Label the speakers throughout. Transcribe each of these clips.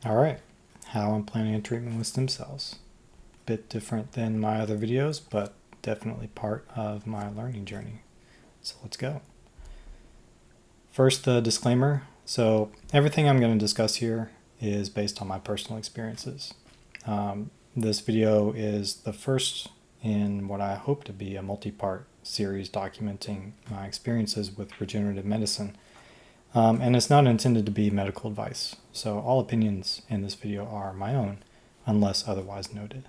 Speaker 1: All right, how I'm planning a treatment with stem cells. Bit different than my other videos, but definitely part of my learning journey. So let's go. First, the disclaimer. So everything I'm going to discuss here is based on my personal experiences. This video is the first in what I hope to be a multi-part series documenting my experiences with regenerative medicine. And it's not intended to be medical advice, so all opinions in this video are my own, unless otherwise noted.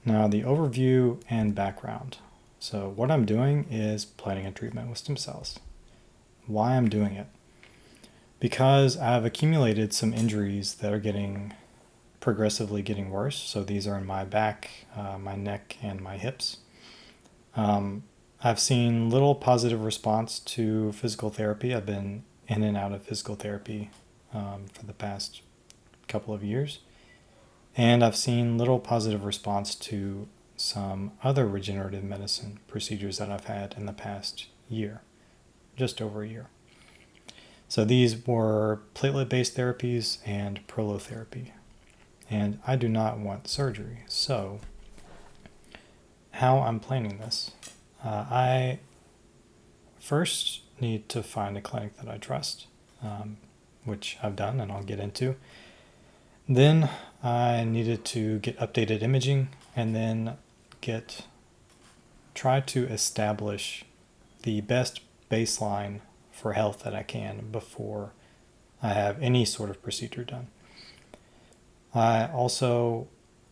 Speaker 1: Now, the overview and background. So what I'm doing is planning a treatment with stem cells. Why I'm doing it? Because I've accumulated some injuries that are progressively getting worse. So these are in my back, my neck, and my hips. I've seen little positive response to physical therapy. I've been in and out of physical therapy for the past couple of years. And I've seen little positive response to some other regenerative medicine procedures that I've had in the past year, just over a year. So these were platelet-based therapies and prolotherapy. And I do not want surgery. So how I'm planning this. I first need to find a clinic that I trust, which I've done and I'll get into. Then I needed to get updated imaging and then try to establish the best baseline for health that I can before I have any sort of procedure done. I also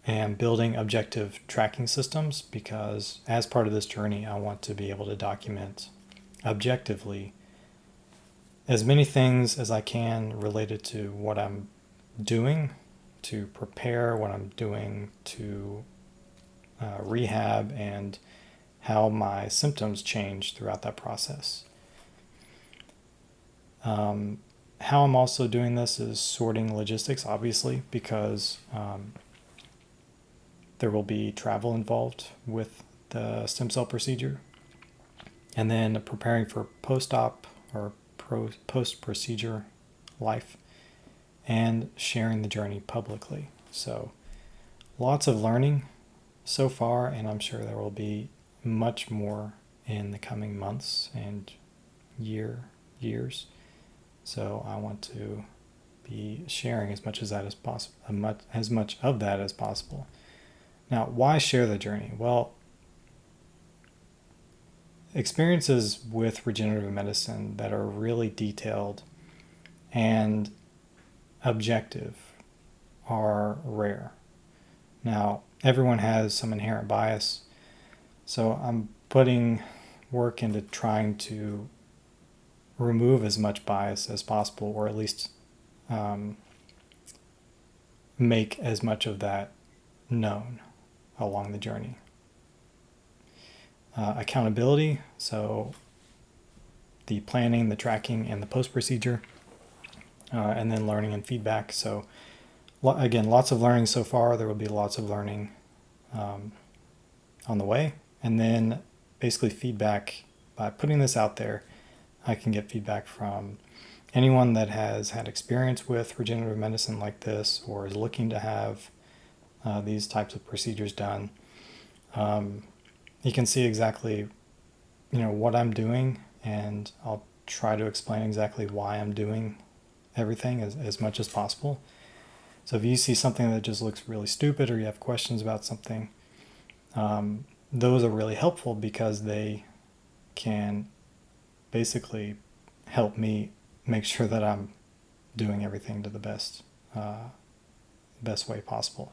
Speaker 1: am building objective tracking systems because as part of this journey, I want to be able to document objectively as many things as I can related to what I'm doing to prepare, what I'm doing to rehab, and how my symptoms change throughout that process. How I'm also doing this is sorting logistics, obviously, because there will be travel involved with the stem cell procedure. And then preparing for post-op or post-procedure life and sharing the journey publicly. So lots of learning so far, and I'm sure there will be much more in the coming months and years. So I want to be sharing as much of that as possible. Now, why share the journey? Well, experiences with regenerative medicine that are really detailed and objective are rare. Now, everyone has some inherent bias, so I'm putting work into trying to remove as much bias as possible, or at least make as much of that known along the journey. Accountability, so the planning, the tracking, and the post-procedure, and then learning and feedback. So again, lots of learning so far. There will be lots of learning on the way. And then basically feedback. By putting this out there, I can get feedback from anyone that has had experience with regenerative medicine like this or is looking to have these types of procedures done. You can see exactly, what I'm doing, and I'll try to explain exactly why I'm doing everything as much as possible. So if you see something that just looks really stupid or you have questions about something, those are really helpful because they can basically help me make sure that I'm doing everything to the best way possible.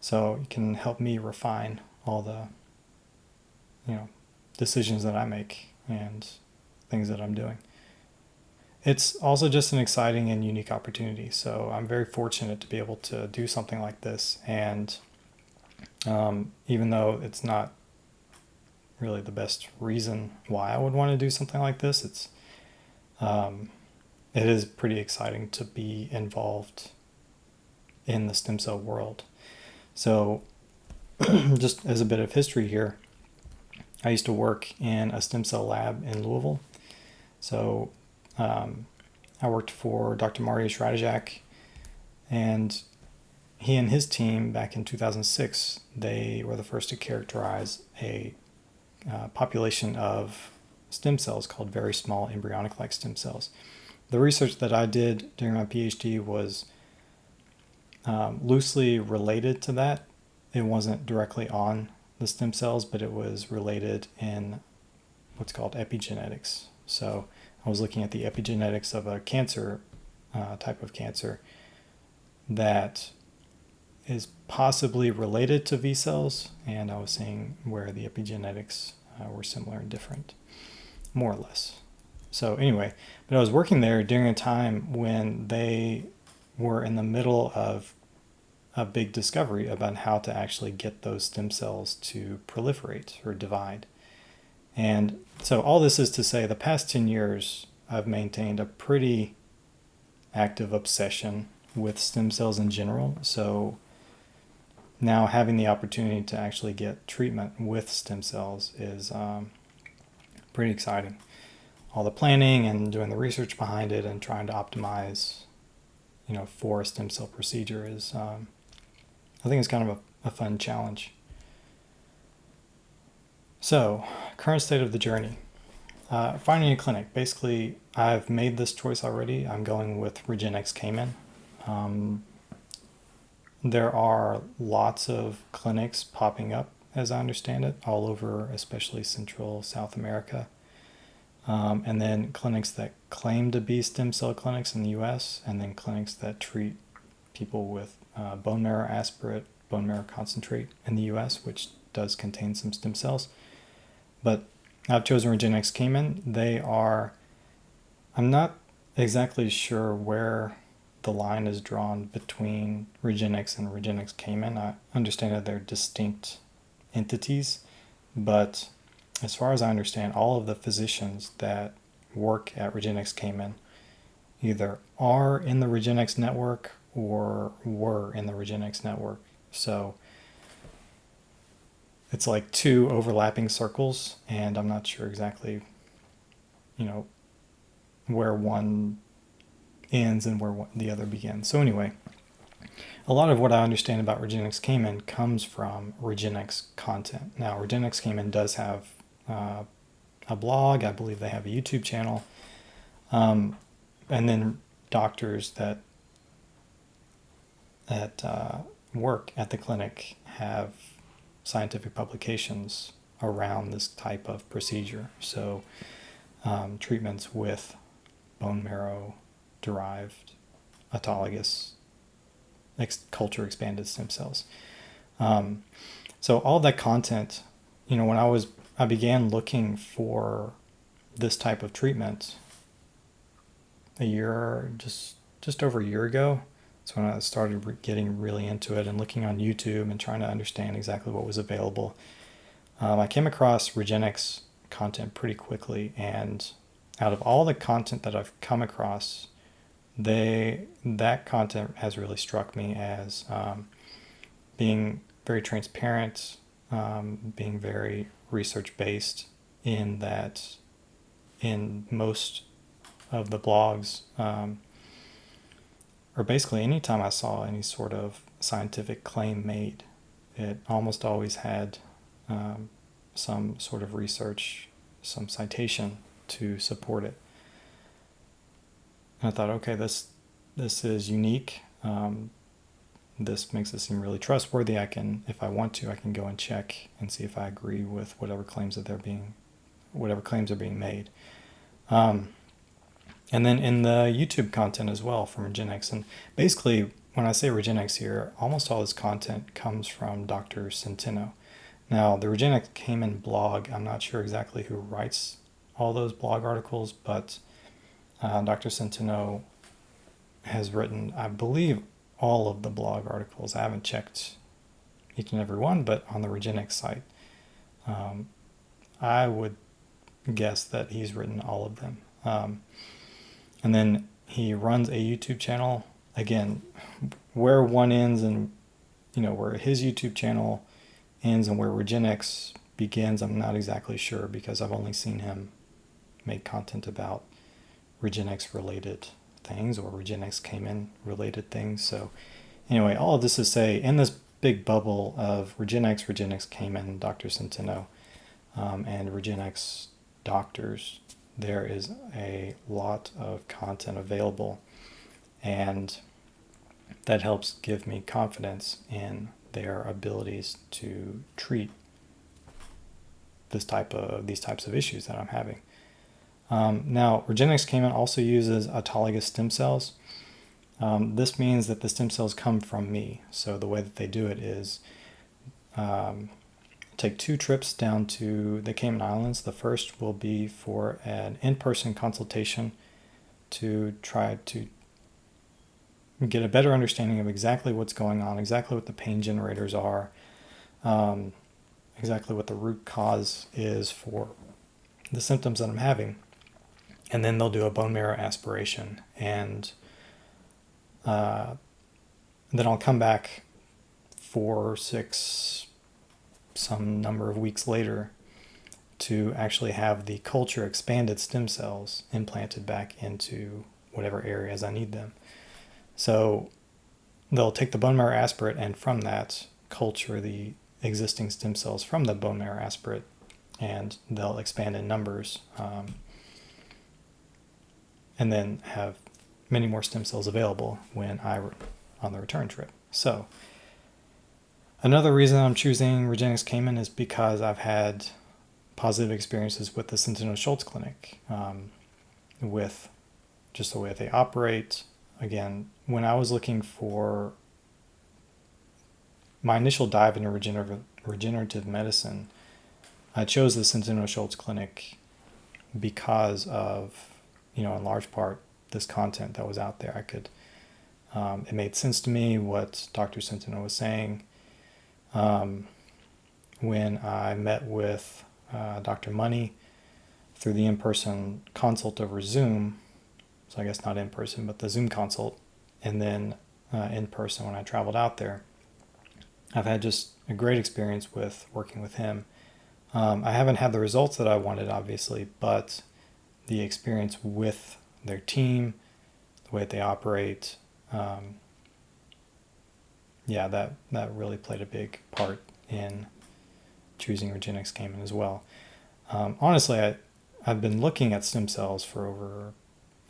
Speaker 1: So it can help me refine all the decisions that I make and things that I'm doing. It's also just an exciting and unique opportunity. So I'm very fortunate to be able to do something like this. And even though it's not really the best reason why I would want to do something like this, it is pretty exciting to be involved in the stem cell world. So just as a bit of history here, I used to work in a stem cell lab in Louisville. So I worked for Dr. Mariusz Radajak, and he and his team back in 2006, they were the first to characterize a population of stem cells called very small embryonic-like stem cells. The research that I did during my PhD was loosely related to that. It wasn't directly on the stem cells, but it was related in what's called epigenetics. So I was looking at the epigenetics of a cancer, type of cancer, that is possibly related to V cells, and I was seeing where the epigenetics were similar and different, more or less. So anyway, but I was working there during a time when they were in the middle of a big discovery about how to actually get those stem cells to proliferate or divide. And so all this is to say, the past 10 years, I've maintained a pretty active obsession with stem cells in general. So now having the opportunity to actually get treatment with stem cells is pretty exciting. All the planning and doing the research behind it and trying to optimize, for a stem cell procedure is, I think it's kind of a fun challenge. So, current state of the journey. Finding a clinic. Basically, I've made this choice already. I'm going with Regenx Cayman. There are lots of clinics popping up, as I understand it, all over, especially Central South America. And then clinics that claim to be stem cell clinics in the US, and then clinics that treat people with bone marrow aspirate, bone marrow concentrate in the US, which does contain some stem cells. But I've chosen Regenx Cayman. I'm not exactly sure where the line is drawn between Regenx and Regenx Cayman. I understand that they're distinct entities, but as far as I understand, all of the physicians that work at Regenx Cayman either are in the Regenx network or were in the Regenx network. So it's like two overlapping circles, and I'm not sure exactly, where one ends and where the other begins. So anyway, a lot of what I understand about Regenx Cayman comes from Regenx content. Now, Regenx Cayman does have a blog. I believe they have a YouTube channel. And then doctors that work at the clinic have scientific publications around this type of procedure. So treatments with bone marrow derived autologous culture expanded stem cells. So all that content, when I began looking for this type of treatment just over a year ago. That's when I started getting really into it and looking on YouTube and trying to understand exactly what was available. I came across Regenx content pretty quickly, and out of all the content that I've come across, that content has really struck me as being very transparent, being very research-based, in that in most of the blogs, or basically anytime I saw any sort of scientific claim made, it almost always had some sort of research, some citation to support it. And I thought, okay, this is unique. This makes it seem really trustworthy. If I want to, I can go and check and see if I agree with whatever claims are being made. And then in the YouTube content as well from Regenx. And basically, when I say Regenx here, almost all this content comes from Dr. Centeno. Now, the Regenx Cayman blog, I'm not sure exactly who writes all those blog articles, but Dr. Centeno has written, I believe, all of the blog articles. I haven't checked each and every one, but on the Regenx site, I would guess that he's written all of them. And then he runs a YouTube channel. Again, where one ends and, where his YouTube channel ends and where Regenx begins, I'm not exactly sure, because I've only seen him make content about Regenx related things or Regenexx Cayman related things. So anyway, all of this is to say, in this big bubble of Regenexx Cayman, Dr. Centeno, and Regenexx doctors, there is a lot of content available, and that helps give me confidence in their abilities to treat these types of issues that I'm having. Now, Regenexx Cayman also uses autologous stem cells. This means that the stem cells come from me. So the way that they do it is take 2 trips down to the Cayman Islands. The first will be for an in-person consultation to try to get a better understanding of exactly what's going on, exactly what the pain generators are, exactly what the root cause is for the symptoms that I'm having. And then they'll do a bone marrow aspiration, and then I'll come back 4, 6, some number of weeks later to actually have the culture expanded stem cells implanted back into whatever areas I need them. So they'll take the bone marrow aspirate, and from that culture the existing stem cells from the bone marrow aspirate, and they'll expand in numbers, and then have many more stem cells available when on the return trip. So another reason I'm choosing Regenexx Cayman is because I've had positive experiences with the Centeno Schultz Clinic, with just the way they operate. Again, when I was looking for my initial dive into regenerative medicine, I chose the Centeno Schultz Clinic because of, in large part, this content that was out there. It made sense to me what Dr. Centeno was saying. When I met with Dr. Money through the in-person consult over Zoom, so I guess not in person, but the Zoom consult, and then in person when I traveled out there, I've had just a great experience with working with him. I haven't had the results that I wanted, obviously, but the experience with their team, the way they operate, that really played a big part in choosing Regenexx Cayman as well. Honestly, I've been looking at stem cells for over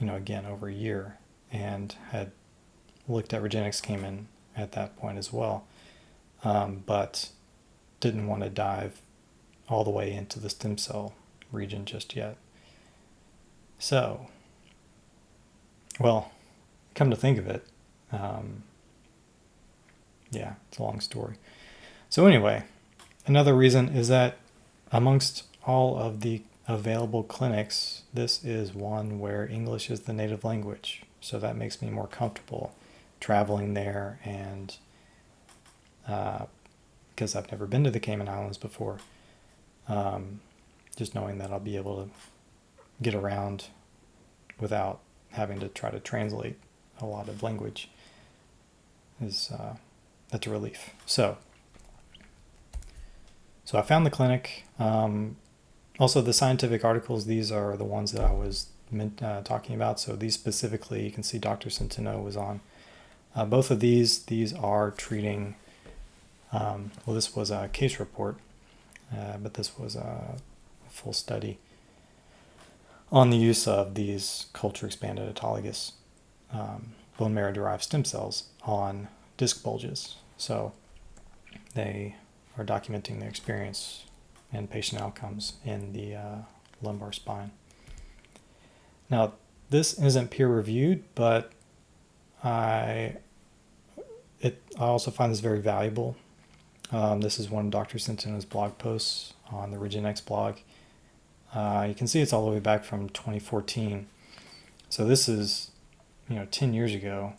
Speaker 1: a year, and had looked at Regenexx Cayman at that point as well, but didn't want to dive all the way into the stem cell region just yet. So, come to think of it, it's a long story. So anyway, another reason is that amongst all of the available clinics, this is one where English is the native language. So that makes me more comfortable traveling there, and because I've never been to the Cayman Islands before, just knowing that I'll be able to get around without having to try to translate a lot of language that's a relief. So I found the clinic. Also, the scientific articles, these are the ones that I was talking about. So these specifically, you can see Dr. Centeno was on. Both of these are treating, this was a case report, but this was a full study on the use of these culture expanded autologous bone marrow derived stem cells on disc bulges. So they are documenting their experience and patient outcomes in the lumbar spine. Now, this isn't peer reviewed, but I also find this very valuable. This is one of Dr. Centeno's blog posts on the Regenexx blog. You can see it's all the way back from 2014. So this is, 10 years ago.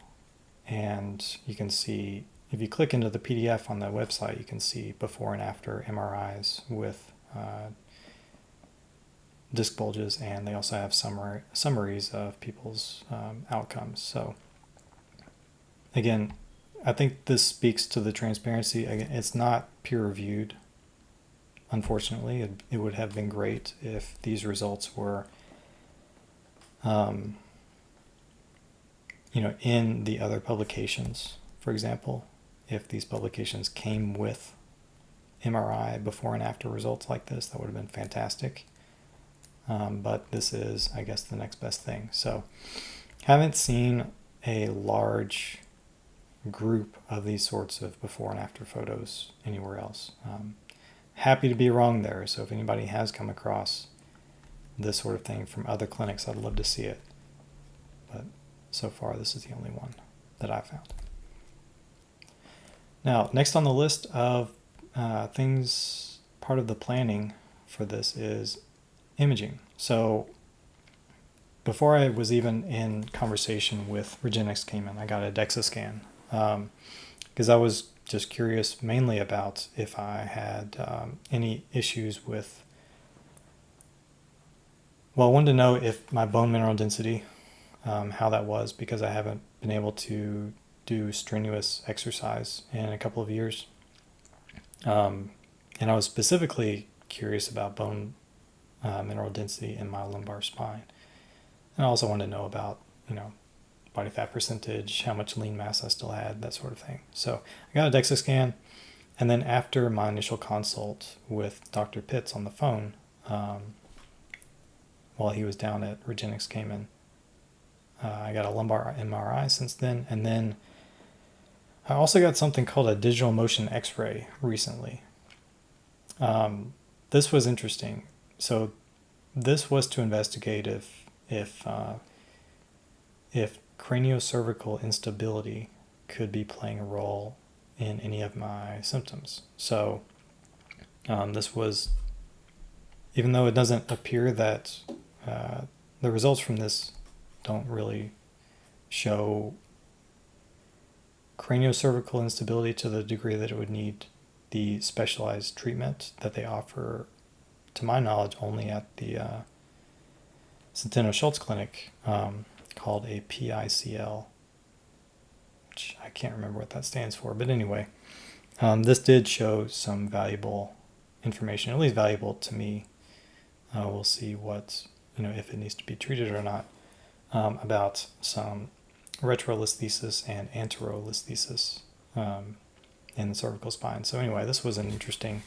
Speaker 1: And you can see, if you click into the PDF on the website, you can see before and after MRIs with disc bulges, and they also have summaries of people's outcomes. So again, I think this speaks to the transparency. Again, it's not peer reviewed. Unfortunately, it would have been great if these results were in the other publications, for example, if these publications came with MRI before and after results like this, that would have been fantastic. But this is, I guess, the next best thing. So haven't seen a large group of these sorts of before and after photos anywhere else. Happy to be wrong there. So if anybody has come across this sort of thing from other clinics, I'd love to see it. But so far, this is the only one that I found. Now, next on the list of things, part of the planning for this is imaging. So before I was even in conversation with Regenexx came in, I got a DEXA scan because I was just curious mainly about if I had any issues with, well, I wanted to know if my bone mineral density, how that was, because I haven't been able to do strenuous exercise in a couple of years. And I was specifically curious about bone mineral density in my lumbar spine. And I also wanted to know about, body fat percentage, how much lean mass I still had, that sort of thing. So I got a DEXA scan. And then after my initial consult with Dr. Pitts on the phone, while he was down at Regenexx Cayman, I got a lumbar MRI since then. And then I also got something called a digital motion x-ray recently. This was interesting. So this was to investigate if craniocervical instability could be playing a role in any of my symptoms. So this was, even though it doesn't appear that the results from this don't really show craniocervical instability to the degree that it would need the specialized treatment that they offer, to my knowledge, only at the Centeno Schultz Clinic, called a PICL, which I can't remember what that stands for. But anyway, this did show some valuable information, at least valuable to me. We'll see what, if it needs to be treated or not, about some retrolisthesis and anterolisthesis in the cervical spine. So anyway, this was an interesting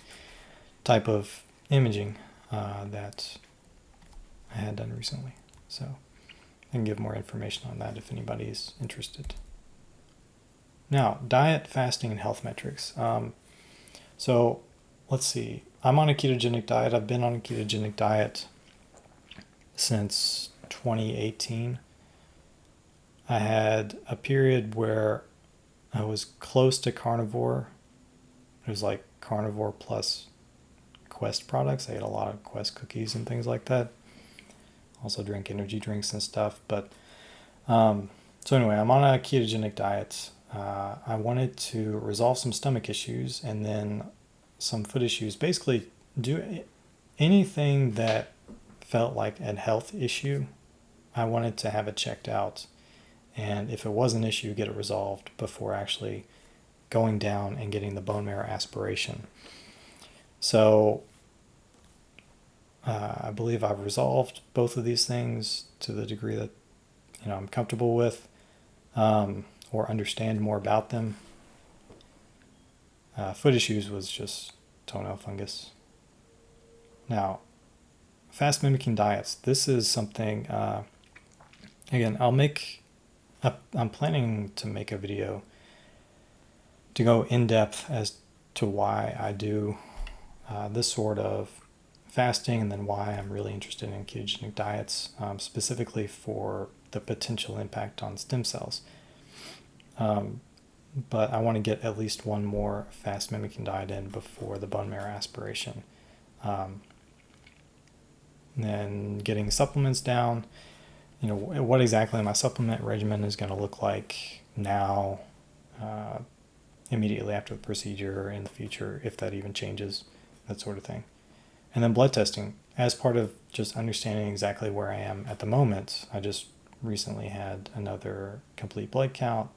Speaker 1: type of imaging that I had done recently. So I can give more information on that if anybody's interested. Now, diet, fasting, and health metrics. So let's see. I'm on a ketogenic diet. I've been on a ketogenic diet since 2018. I had a period where I was close to carnivore. It was like carnivore plus Quest products. I ate a lot of Quest cookies and things like that. Also drink energy drinks and stuff. But so anyway, I'm on a ketogenic diet. I wanted to resolve some stomach issues and then some foot issues. Basically, do anything that felt like a health issue. I wanted to have it checked out. And if it was an issue, get it resolved before actually going down and getting the bone marrow aspiration. So I believe I've resolved both of these things to the degree that I'm comfortable with, or understand more about them. Foot issues was just toenail fungus. Now, fast mimicking diets. This is something, again, I'm planning to make a video to go in depth as to why I do this sort of fasting, and then why I'm really interested in ketogenic diets, specifically for the potential impact on stem cells. But I want to get at least one more fast mimicking diet in before the bone marrow aspiration. Then getting supplements down, what exactly my supplement regimen is going to look like now, immediately after the procedure, or in the future, if that even changes, that sort of thing. And then blood testing, as part of just understanding exactly where I am at the moment. I just recently had another complete blood count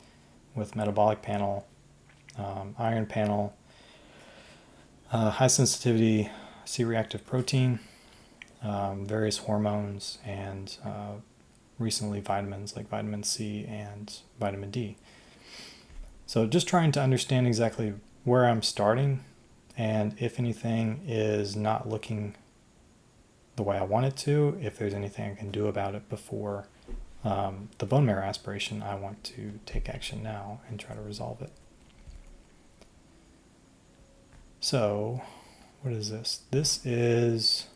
Speaker 1: with metabolic panel, iron panel, high sensitivity C-reactive protein, various hormones, and recently vitamins like vitamin C and vitamin D. So just trying to understand exactly where I'm starting, and if anything is not looking the way I want it to, if there's anything I can do about it before the bone marrow aspiration, I want to take action now and try to resolve it. So what is this? This is,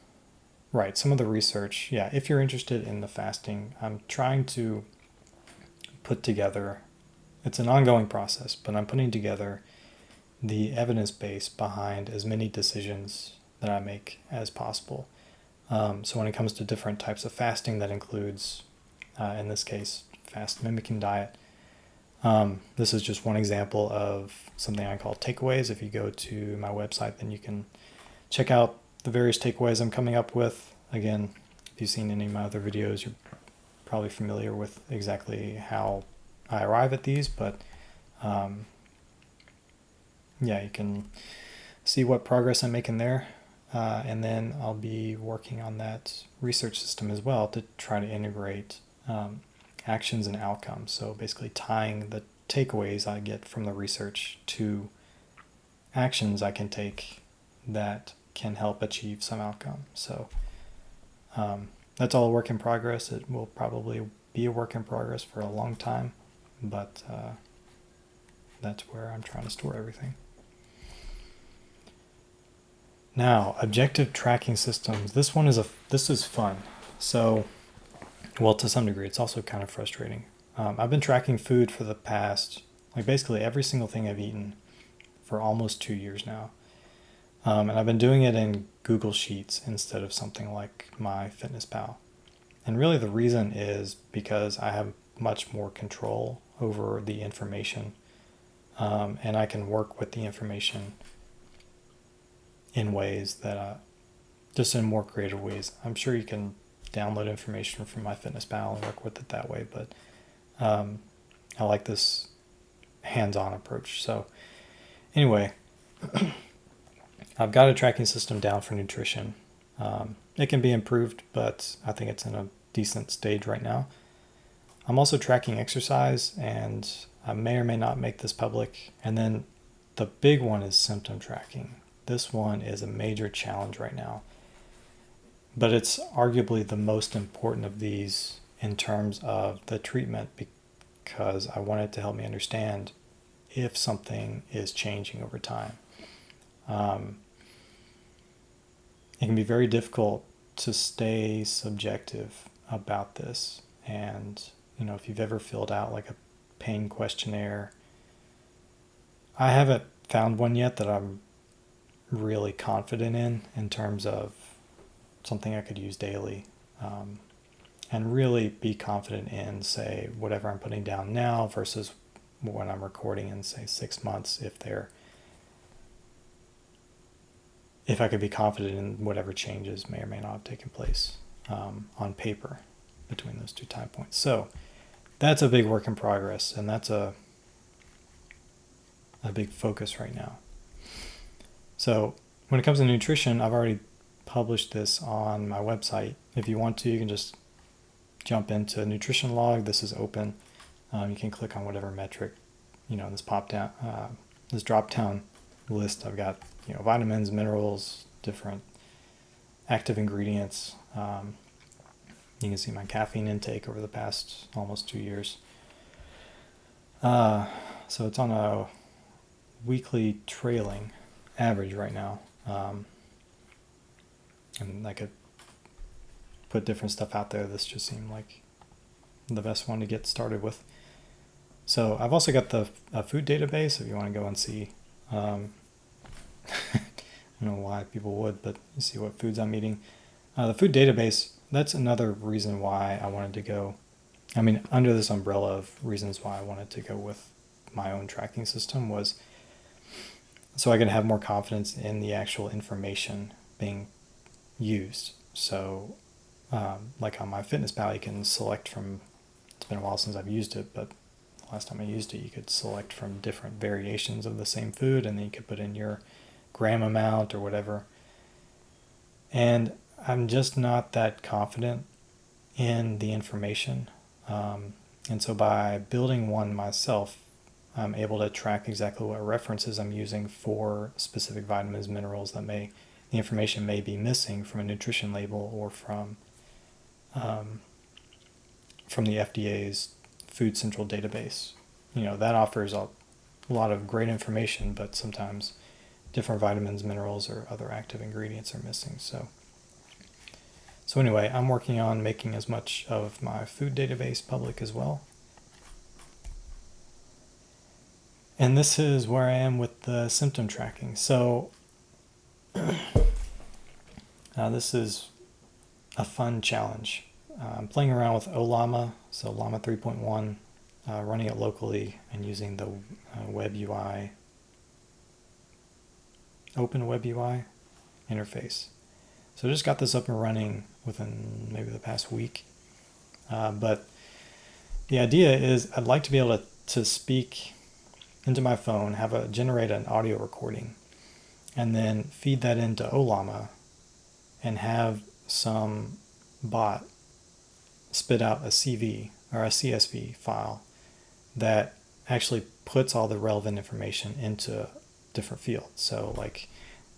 Speaker 1: right, some of the research. Yeah, if you're interested in the fasting, I'm trying to put together, it's an ongoing process, but I'm putting together the evidence base behind as many decisions that I make as possible. So when it comes to different types of fasting, that includes, in this case, fast mimicking diet. This is just one example of something I call takeaways. If you go to my website, then you can check out the various takeaways I'm coming up with. Again, if you've seen any of my other videos, you're probably familiar with exactly how I arrive at these, but yeah, you can see what progress I'm making there. And then I'll be working on that research system as well to try to integrate actions and outcomes. So basically tying the takeaways I get from the research to actions I can take that can help achieve some outcome. So that's all a work in progress. It will probably be a work in progress for a long time, but that's where I'm trying to store everything. Now, objective tracking systems. This is fun. So, well, to some degree, it's also kind of frustrating. I've been tracking food for the past, like basically every single thing I've eaten for almost 2 years now. And I've been doing it in Google Sheets instead of something like MyFitnessPal. And really the reason is because I have much more control over the information, and I can work with the information in ways that, just in more creative ways. I'm sure you can download information from MyFitnessPal and work with it that way, but I like this hands-on approach. So anyway, I've got a tracking system down for nutrition. It can be improved, but I think it's in a decent stage right now. I'm also tracking exercise, and I may or may not make this public. And then the big one is symptom tracking. This one is a major challenge right now, but it's arguably the most important of these in terms of the treatment, because I want it to help me understand if something is changing over time. It can be very difficult to stay subjective about this. And, if you've ever filled out like a pain questionnaire, I haven't found one yet that I'm really confident in terms of something I could use daily, and really be confident in, say, whatever I'm putting down now versus when I'm recording in, say, 6 months, if I could be confident in whatever changes may or may not have taken place on paper between those two time points. So that's a big work in progress, and that's a big focus right now. So when it comes to nutrition, I've already published this on my website. If you want to, you can just jump into nutrition log. This is open. You can click on whatever metric, in this drop down list. I've got vitamins, minerals, different active ingredients. You can see my caffeine intake over the past almost 2 years. So it's on a weekly trailing average right now. And I could put different stuff out there. This just seemed like the best one to get started with. So I've also got the food database if you want to go and see. I don't know why people would, but you see what foods I'm eating. The food database, that's another reason why I wanted to go. Under this umbrella of reasons why I wanted to go with my own tracking system was so I could have more confidence in the actual information being used. So like on MyFitnessPal, you can select from, it's been a while since I've used it, but last time I used it, you could select from different variations of the same food, and then you could put in your gram amount or whatever. And I'm just not that confident in the information And so by building one myself, I'm able to track exactly what references I'm using for specific vitamins, minerals that the information may be missing from a nutrition label or from the FDA's Food Central database. That offers a lot of great information, but sometimes different vitamins, minerals, or other active ingredients are missing. So anyway, I'm working on making as much of my food database public as well. And this is where I am with the symptom tracking. So this is a fun challenge. I'm playing around with OLLAMA, so Llama 3.1, running it locally and using the web UI, open web UI interface. So I just got this up and running within maybe the past week. But the idea is I'd like to be able to speak into my phone, generate an audio recording, and then feed that into OLLAMA and have some bot spit out a CV or a CSV file that actually puts all the relevant information into different fields. So like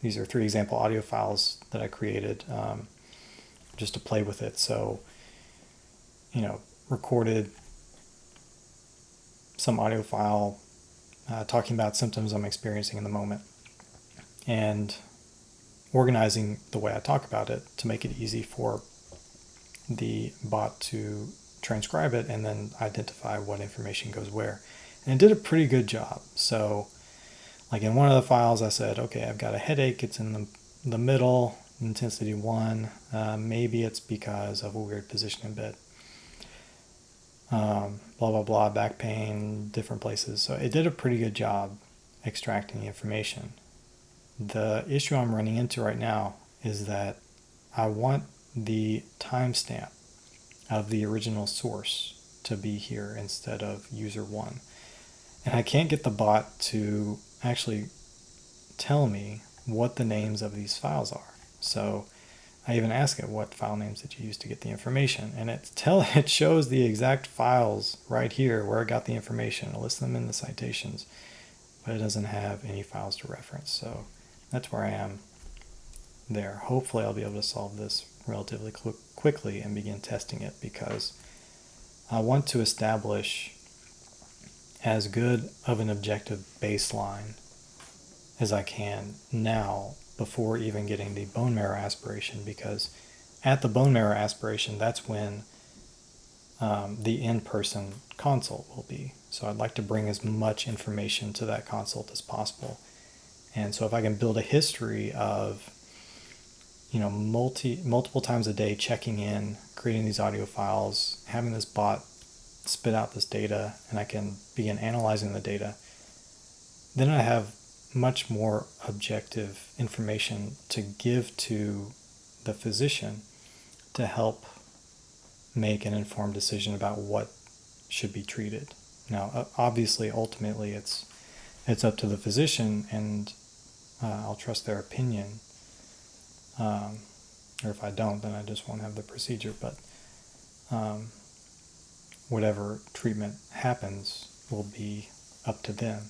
Speaker 1: these are 3 example audio files that I created just to play with it. So, recorded some audio file talking about symptoms I'm experiencing in the moment and organizing the way I talk about it to make it easy for the bot to transcribe it and then identify what information goes where. And it did a pretty good job. So like in one of the files I said, okay, I've got a headache. It's in the middle, intensity 1. Maybe it's because of a weird position in bed. Blah, blah, blah, back pain, different places. So it did a pretty good job extracting the information. The issue I'm running into right now is that I want the timestamp of the original source to be here instead of user 1. And I can't get the bot to actually tell me what the names of these files are. So I even ask it, what file names did you use to get the information? And it shows the exact files right here where I got the information. It lists them in the citations, but it doesn't have any files to reference. So that's where I am there. Hopefully I'll be able to solve this relatively quickly and begin testing it, because I want to establish as good of an objective baseline as I can now before even getting the bone marrow aspiration, because at the bone marrow aspiration, that's when the in-person consult will be. So I'd like to bring as much information to that consult as possible. And so if I can build a history of multiple times a day checking in, creating these audio files, having this bot spit out this data, and I can begin analyzing the data, then I have much more objective information to give to the physician to help make an informed decision about what should be treated. Now, obviously, ultimately, it's up to the physician, and I'll trust their opinion. Or if I don't, then I just won't have the procedure. But whatever treatment happens will be up to them.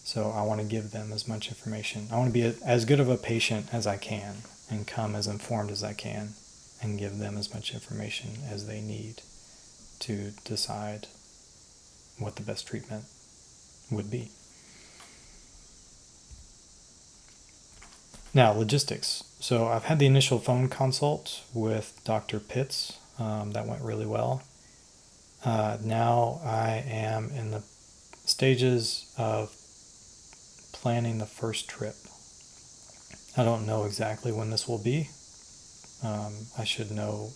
Speaker 1: So I want to give them as much information. I want to be as good of a patient as I can and come as informed as I can and give them as much information as they need to decide what the best treatment would be. Now, logistics. So I've had the initial phone consult with Dr. Pitts. That went really well. Now I am in the stages of planning the first trip. I don't know exactly when this will be. I should know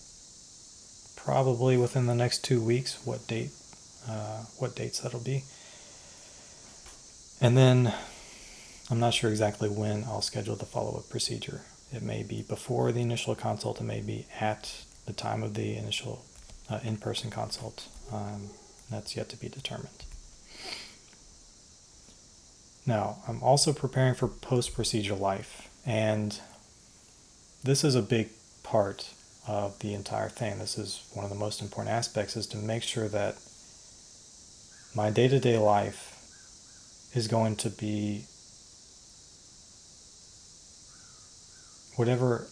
Speaker 1: probably within the next 2 weeks what dates that'll be. And then I'm not sure exactly when I'll schedule the follow-up procedure. It may be before the initial consult. It may be at the time of the initial in-person consult. That's yet to be determined. Now, I'm also preparing for post-procedure life, and this is a big part of the entire thing. This is one of the most important aspects, is to make sure that my day-to-day life is going to be whatever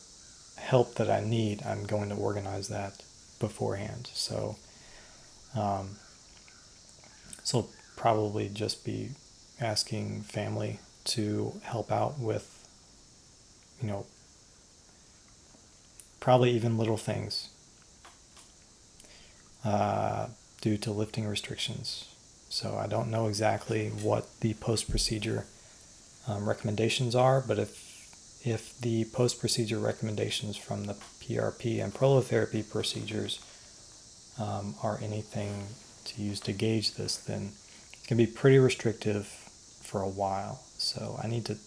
Speaker 1: help that I need. I'm going to organize that beforehand. So so probably just be asking family to help out with, probably even little things due to lifting restrictions. So I don't know exactly what the post-procedure recommendations are, but if the post-procedure recommendations from the PRP and prolotherapy procedures are anything to use to gauge this, then it can be pretty restrictive for a while. So I need to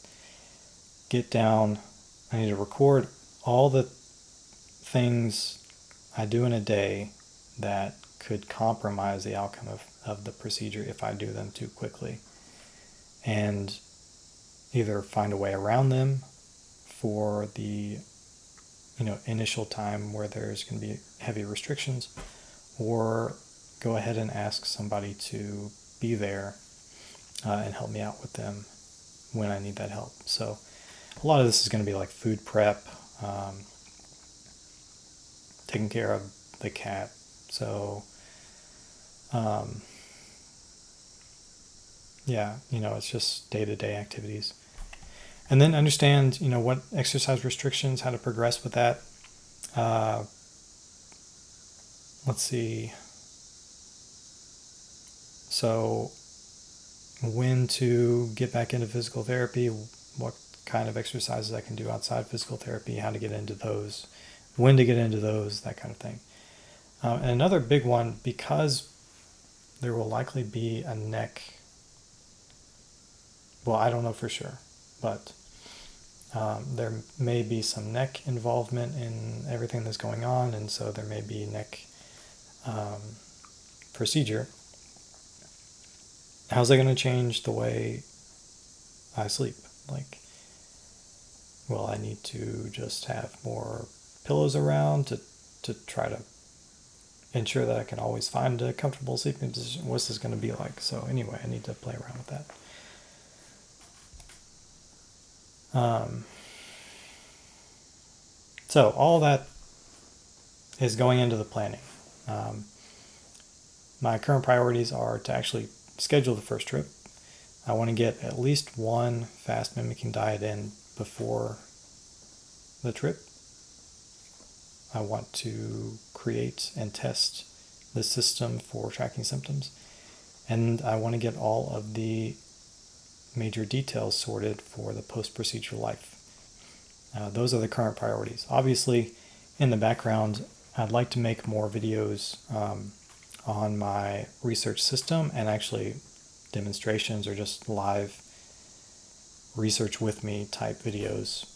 Speaker 1: record all the things I do in a day that could compromise the outcome of the procedure if I do them too quickly, and either find a way around them for the initial time where there's going to be heavy restrictions, or go ahead and ask somebody to be there and help me out with them when I need that help. So a lot of this is going to be like food prep, taking care of the cat. So it's just day-to-day activities. And then understand, what exercise restrictions, how to progress with that. Let's see. So when to get back into physical therapy, what kind of exercises I can do outside physical therapy, how to get into those, when to get into those, that kind of thing. And another big one, because there will likely be a neck, well, I don't know for sure, but there may be some neck involvement in everything that's going on, and so there may be neck procedure. How's that going to change the way I sleep? Like, will I need to just have more pillows around to try to ensure that I can always find a comfortable sleeping position? What's this going to be like? So anyway, I need to play around with that. So all that is going into the planning. My current priorities are to actually schedule the first trip. I want to get at least one fast mimicking diet in before the trip. I want to create and test the system for tracking symptoms. And I want to get all of the major details sorted for the post-procedure life. Those are the current priorities. Obviously, in the background, I'd like to make more videos on my research system, and actually demonstrations or just live research with me type videos,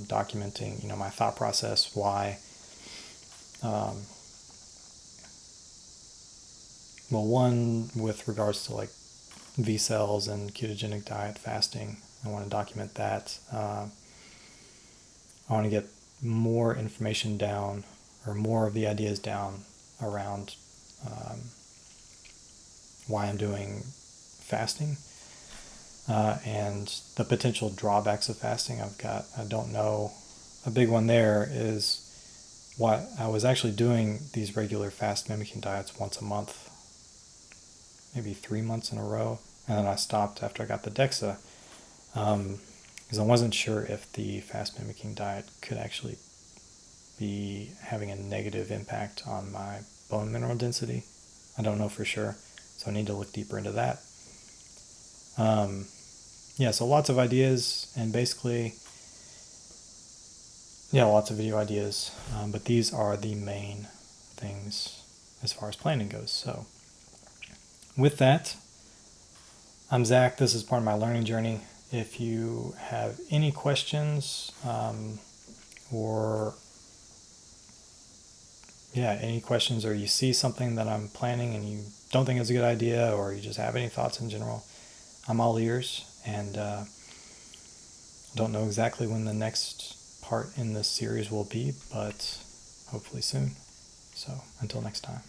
Speaker 1: documenting my thought process, why. One with regards to like V cells and ketogenic diet, fasting, I want to document that. I want to get more information down, or more of the ideas down around why I'm doing fasting and the potential drawbacks of fasting. I don't know, a big one there is why I was actually doing these regular fast mimicking diets once a month, maybe 3 months in a row, and then I stopped after I got the DEXA because I wasn't sure if the fast mimicking diet could actually be having a negative impact on my bone mineral density. I don't know for sure, so I need to look deeper into that. So lots of ideas, and basically, lots of video ideas, but these are the main things as far as planning goes. So with that, I'm Zach. This is part of my learning journey. If you have any questions or you see something that I'm planning and you don't think it's a good idea, or you just have any thoughts in general, I'm all ears. And don't know exactly when the next part in this series will be, but hopefully soon. So until next time.